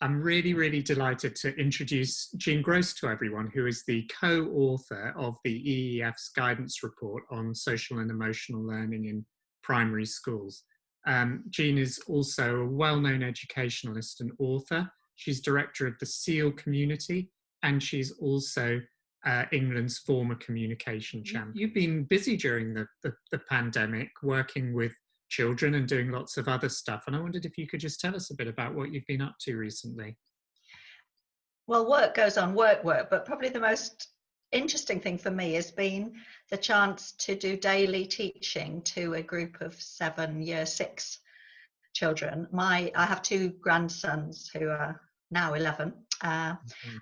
I'm really, really delighted to introduce Jean Gross to everyone, who is the co-author of the EEF's guidance report on social and emotional learning in primary schools. Jean is also a well-known educationalist and author. She's director of the SEAL community, and she's also England's former communication champion. You've been busy during the pandemic, working with children and doing lots of other stuff. And I wondered if you could just tell us a bit about what you've been up to recently. Well, work goes on, work, but probably the most interesting thing for me has been the chance to do daily teaching to a group of 7 year 6 children. I have 2 grandsons who are now 11,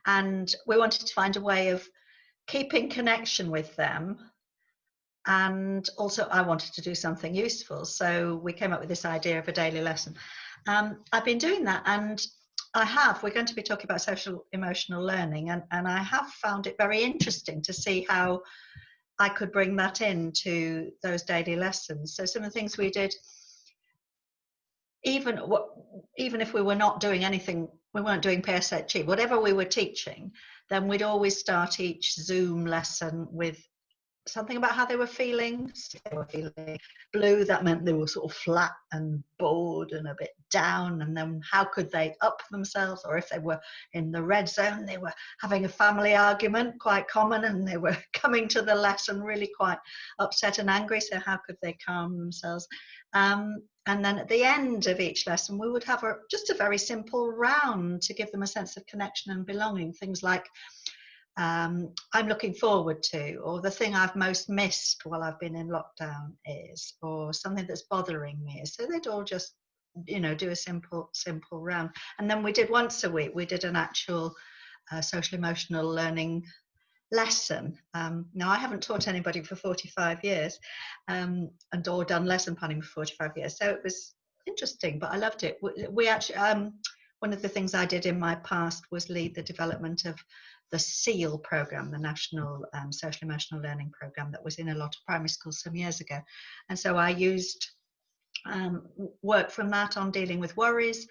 and we wanted to find a way of keeping connection with them. And also I wanted to do something useful. So we came up with this idea of a daily lesson. I've been doing that, and we're going to be talking about social emotional learning, and I have found it very interesting to see how I could bring that into those daily lessons. So some of the things we did, even if we were not doing anything, we weren't doing PSHE, whatever we were teaching, then we'd always start each Zoom lesson with something about how they were feeling. So they were feeling blue, that meant they were sort of flat and bored and a bit down, and then how could they up themselves? Or if they were in the red zone, they were having a family argument, quite common, and they were coming to the lesson really quite upset and angry, so how could they calm themselves? And then at the end of each lesson we would have just a very simple round to give them a sense of connection and belonging. Things like I'm looking forward to, or the thing I've most missed while I've been in lockdown is, or something that's bothering me. So they'd all just, do a simple round. And then we did once a week, we did an actual social emotional learning lesson. Now I haven't taught anybody for 45 years or done lesson planning for 45 years. So it was interesting, but I loved it. We actually, one of the things I did in my past was lead the development of the SEAL program, the National Social Emotional Learning program that was in a lot of primary schools some years ago. And so I used work from that on dealing with worries,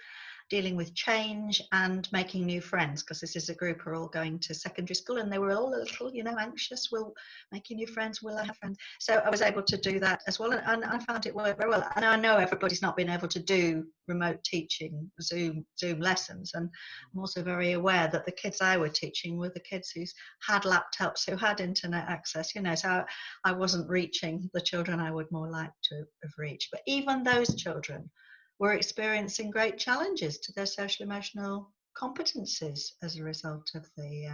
dealing with change, and making new friends, because this is a group who are all going to secondary school and they were all a little, anxious. Will making new friends, will I have friends? So I was able to do that as well, and I found it worked very well. And I know everybody's not been able to do remote teaching, Zoom lessons, and I'm also very aware that the kids I were teaching were the kids who had laptops, who had internet access, so I wasn't reaching the children I would more like to have reached. But even those children were experiencing great challenges to their social emotional competencies as a result of the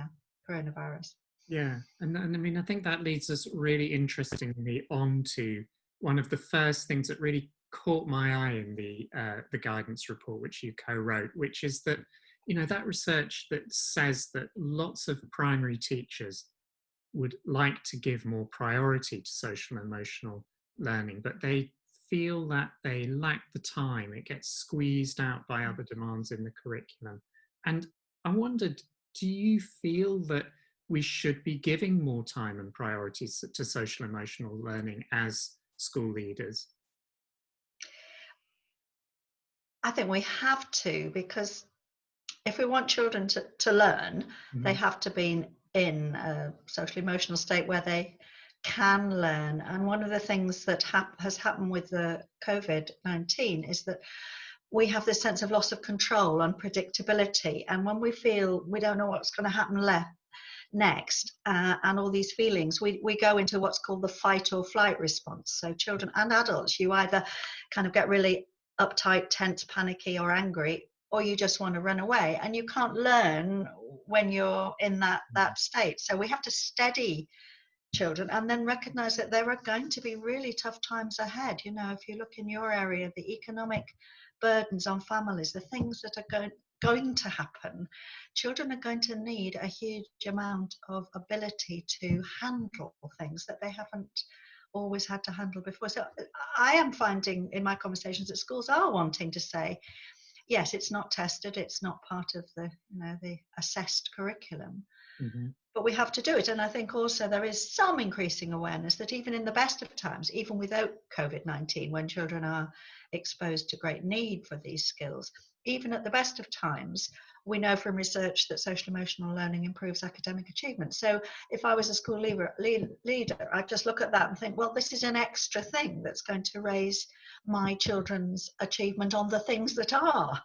coronavirus. Yeah, and I mean, I think that leads us really interestingly on to one of the first things that really caught my eye in the guidance report, which you co-wrote, which is that, that research that says that lots of primary teachers would like to give more priority to social and emotional learning, but they feel that they lack the time. It gets squeezed out by other demands in the curriculum. And I wondered, do you feel that we should be giving more time and priorities to social emotional learning as school leaders? I think we have to, because if we want children to learn, they have to be in a social emotional state where they can learn. And one of the things that has happened with the COVID-19 is that we have this sense of loss of control, unpredictability, and when we feel we don't know what's going to happen next, and all these feelings, we go into what's called the fight or flight response. So children and adults, you either kind of get really uptight, tense, panicky or angry, or you just want to run away, and you can't learn when you're in that state. So we have to steady children and then recognize that there are going to be really tough times ahead. If you look in your area, the economic burdens on families, the things that are going to happen, children are going to need a huge amount of ability to handle things that they haven't always had to handle before. So I am finding in my conversations that schools are wanting to say, yes, it's not tested, it's not part of the assessed curriculum, but we have to do it. And I think also there is some increasing awareness that even in the best of times, even without COVID-19, when children are exposed to great need for these skills, even at the best of times, we know from research that social emotional learning improves academic achievement. So if I was a school leader, I'd just look at that and think, well, this is an extra thing that's going to raise my children's achievement on the things that are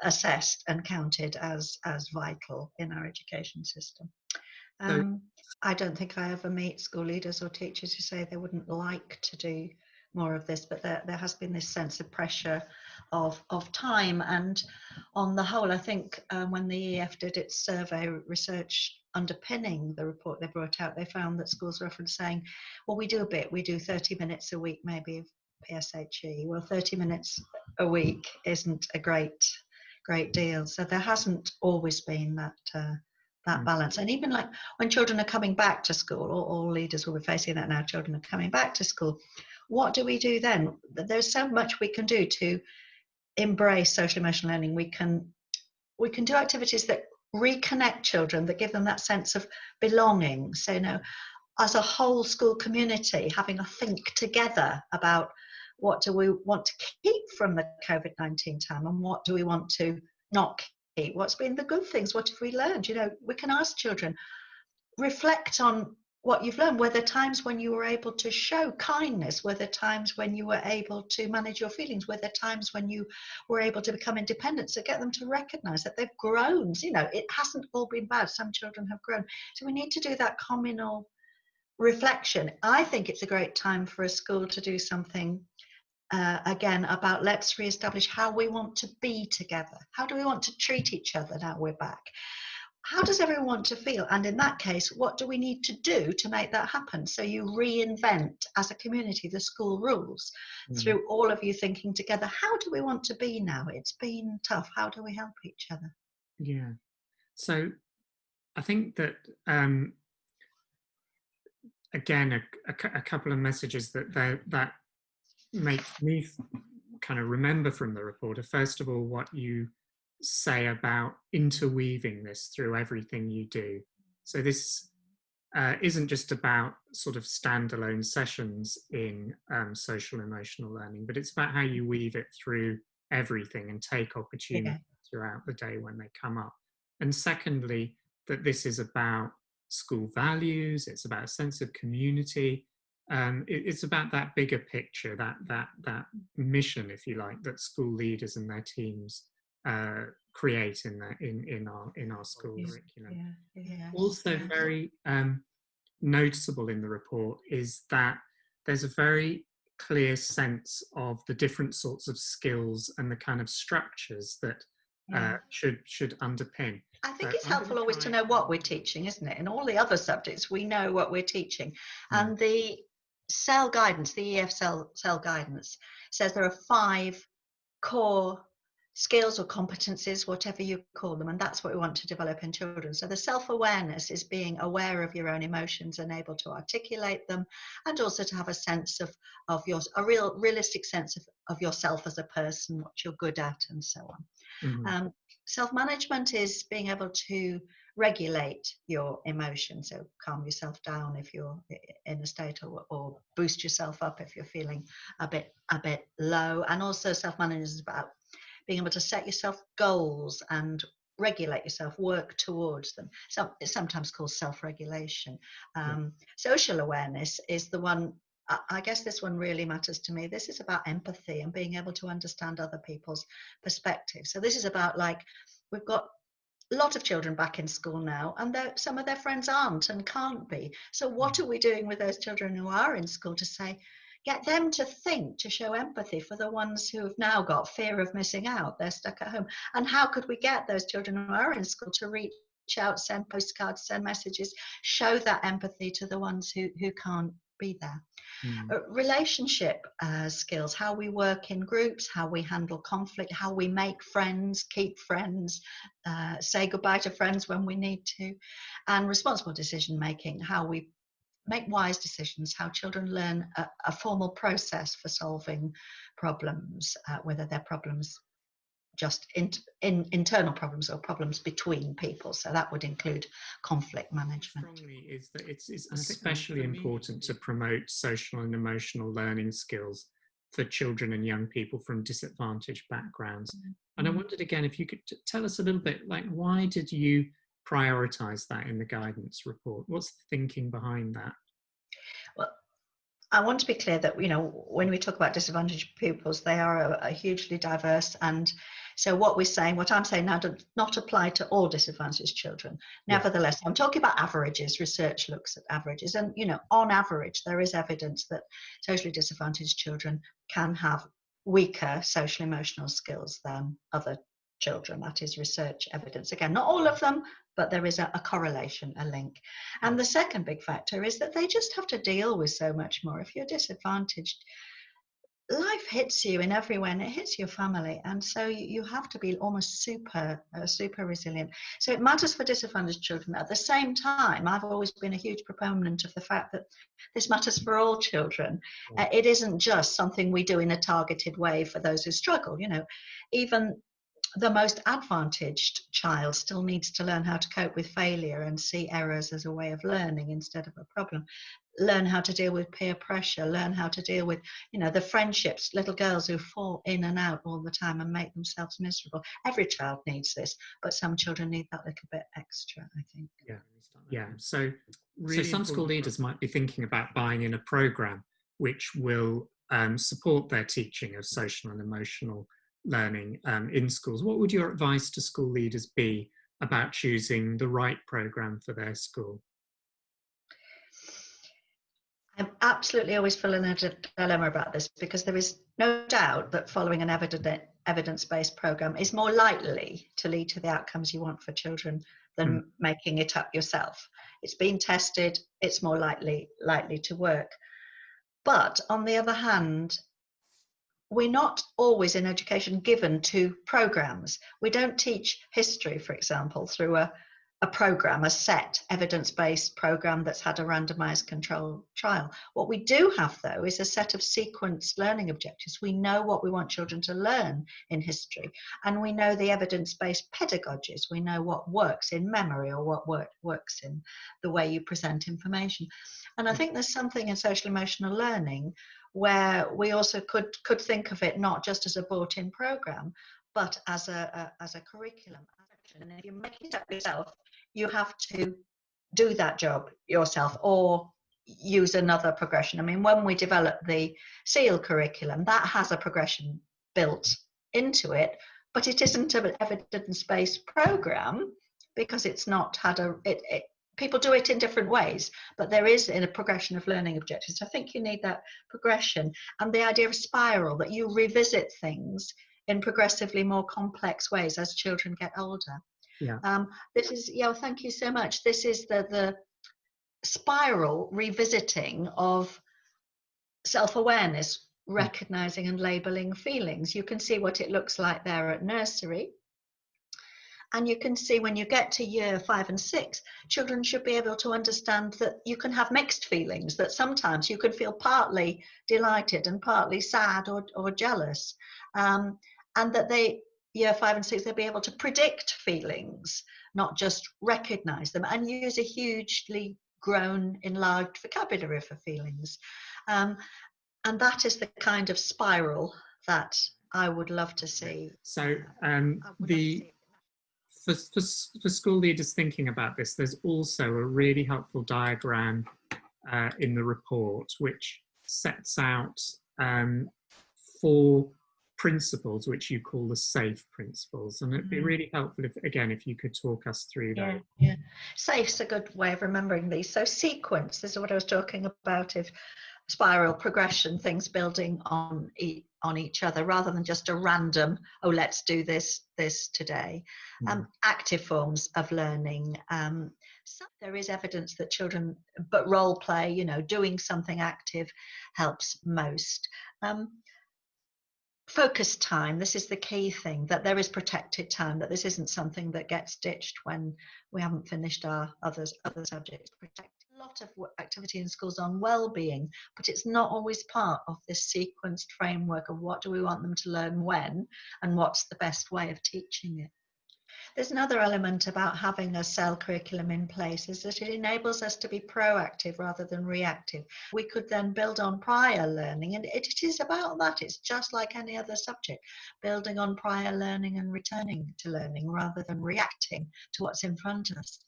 assessed and counted as vital in our education system. I don't think I ever meet school leaders or teachers who say they wouldn't like to do more of this, but there has been this sense of pressure of time. And on the whole, I think when the EF did its survey research underpinning the report they brought out, they found that schools were often saying, well, we do a bit, we do 30 minutes a week maybe of PSHE. Well, 30 minutes a week isn't a great deal. So there hasn't always been that balance. And even like when children are coming back to school, all leaders will be facing that now, children are coming back to school. What do we do then? There's so much we can do to embrace social emotional learning. We can do activities that reconnect children, that give them that sense of belonging. So, as a whole school community, having a think together about what do we want to keep from the COVID-19 time and what do we want to not keep? What's been the good things? What have we learned? We can ask children, reflect on what you've learned. Were there times when you were able to show kindness? Were there times when you were able to manage your feelings? Were there times when you were able to become independent? So get them to recognize that they've grown. It hasn't all been bad. Some children have grown. So we need to do that communal reflection. I think it's a great time for a school to do something again about let's reestablish how we want to be together. How do we want to treat each other now we're back? How does everyone want to feel? And in that case, what do we need to do to make that happen? So you reinvent as a community the school rules through all of you thinking together, how do we want to be now? It's been tough. How do we help each other? Yeah. So I think that, again, a couple of messages that make me kind of remember from the report are, first of all, what you say about interweaving this through everything you do. So this isn't just about sort of standalone sessions in social emotional learning, but it's about how you weave it through everything and take opportunities throughout the day when they come up. And secondly, that this is about school values, it's about a sense of community. It's about that bigger picture, that mission, if you like, that school leaders and their teams create in our school curriculum. Also, very noticeable in the report is that there's a very clear sense of the different sorts of skills and the kind of structures that should underpin. I think it's helpful always to know what we're teaching, isn't it? In all the other subjects, we know what we're teaching. And the cell guidance, the EF cell guidance, says there are 5 core skills or competencies, whatever you call them, and that's what we want to develop in children. So the self-awareness is being aware of your own emotions and able to articulate them, and also to have a sense of a realistic sense of yourself as a person, what you're good at, and so on. Self-management is being able to regulate your emotions, so calm yourself down if you're in a state, or boost yourself up if you're feeling a bit low. And also self-management is about being able to set yourself goals and regulate yourself, work towards them. So it's sometimes called self-regulation. Social awareness is the one, I guess this one really matters to me. This is about empathy and being able to understand other people's perspectives. So this is about, like, we've got a lot of children back in school now, and some of their friends aren't and can't be. So what are we doing with those children who are in school to say, get them to think, to show empathy for the ones who have now got fear of missing out, they're stuck at home? And how could we get those children who are in school to reach out, send postcards, send messages, show that empathy to the ones who can't be there? Relationship skills, how we work in groups, how we handle conflict, how we make friends, keep friends, say goodbye to friends when we need to, and responsible decision making, how we make wise decisions, how children learn a formal process for solving problems, whether they're problems just in internal problems or problems between people. So that would include conflict management. Strongly is that it's especially important to promote social and emotional learning skills for children and young people from disadvantaged backgrounds. And I wondered again if you could tell us a little bit, like, why did you prioritize that in the guidance report? What's the thinking behind that? Well, I want to be clear that, when we talk about disadvantaged pupils, they are a hugely diverse, and so what I'm saying now does not apply to all disadvantaged children. Nevertheless, I'm talking about averages. Research looks at averages, and on average, there is evidence that socially disadvantaged children can have weaker social emotional skills than other children. That is research evidence. Again, not all of them, but there is a correlation, a link. And the second big factor is that they just have to deal with so much more. If you're disadvantaged, life hits you in every way, and it hits your family, and so you have to be almost super resilient. So it matters for disadvantaged children. At the same time, I've always been a huge proponent of the fact that this matters for all children. It isn't just something we do in a targeted way for those who struggle. Even the most advantaged child still needs to learn how to cope with failure and see errors as a way of learning instead of a problem. Learn how to deal with peer pressure, learn how to deal with, the friendships, little girls who fall in and out all the time and make themselves miserable. Every child needs this, but some children need that little bit extra, I think. Yeah. So some school leaders might be thinking about buying in a program which will support their teaching of social and emotional learning in schools. What would your advice to school leaders be about choosing the right program for their school? I'm absolutely always feeling a dilemma about this, because there is no doubt that following an evidence-based program is more likely to lead to the outcomes you want for children than making it up yourself. It's been tested, it's more likely to work. But on the other hand, we're not always in education given to programs. We don't teach history, for example, through a program, a set evidence-based program that's had a randomized control trial. What we do have, though, is a set of sequenced learning objectives. We know what we want children to learn in history, and we know the evidence-based pedagogies. We know what works in memory or what works in the way you present information. And I think there's something in social emotional learning where we also could think of it not just as a bought-in program, but as a curriculum. And if you make it up yourself, you have to do that job yourself or use another progression. I mean, when we developed the SEAL curriculum, that has a progression built into it, but it isn't an evidence-based program because it's not had people do it in different ways, but there is in a progression of learning objectives. I think you need that progression and the idea of spiral, that you revisit things in progressively more complex ways as children get older. Thank you so much. This is the spiral revisiting of self-awareness, recognizing and labeling feelings. You can see what it looks like there at nursery. And you can see when you get to year 5 and 6, children should be able to understand that you can have mixed feelings, that sometimes you can feel partly delighted and partly sad or jealous. And that year 5 and 6, they'll be able to predict feelings, not just recognize them, and use a hugely grown, enlarged vocabulary for feelings. And that is the kind of spiral that I would love to see. So for school leaders thinking about this, there's also a really helpful diagram in the report which sets out 4 principles which you call the SAFE principles, and it'd be really helpful if you could talk us through that. Yeah. SAFE's a good way of remembering these. So sequence, this is what I was talking about, if spiral progression, things building on each other rather than just a random, let's do this today. Active forms of learning. So there is evidence that children, but role play, doing something active helps most. Focus time, this is the key thing, that there is protected time, that this isn't something that gets ditched when we haven't finished our other subjects. Protect lot of activity in schools on well-being, but it's not always part of this sequenced framework of what do we want them to learn when, and what's the best way of teaching it. There's another element about having a SEL curriculum in place, is that it enables us to be proactive rather than reactive. We could then build on prior learning, and it is about that. It's just like any other subject, building on prior learning and returning to learning rather than reacting to what's in front of us.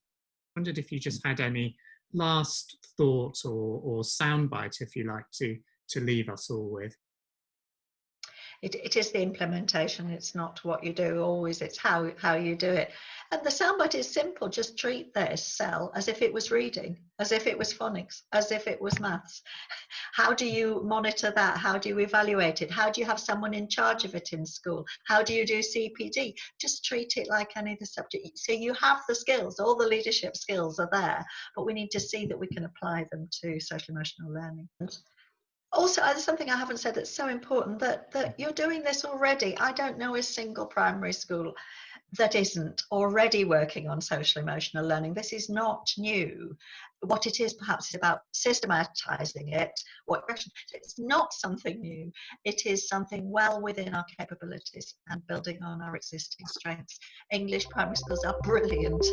I wondered if you just had any last thoughts or soundbite, if you like, to leave us all with. It is the implementation. It's not what you do always, it's how you do it. And the soundbite is simple. Just treat this SEL as if it was reading, as if it was phonics, as if it was maths. How do you monitor that? How do you evaluate it? How do you have someone in charge of it in school? How do you do CPD? Just treat it like any other subject. So you have the skills, all the leadership skills are there, but we need to see that we can apply them to social emotional learning. Also, there's something I haven't said that's so important, that you're doing this already. I don't know a single primary school that isn't already working on social emotional learning. This is not new. What it is perhaps is about systematizing it. It's not something new. It is something well within our capabilities and building on our existing strengths. English primary schools are brilliant.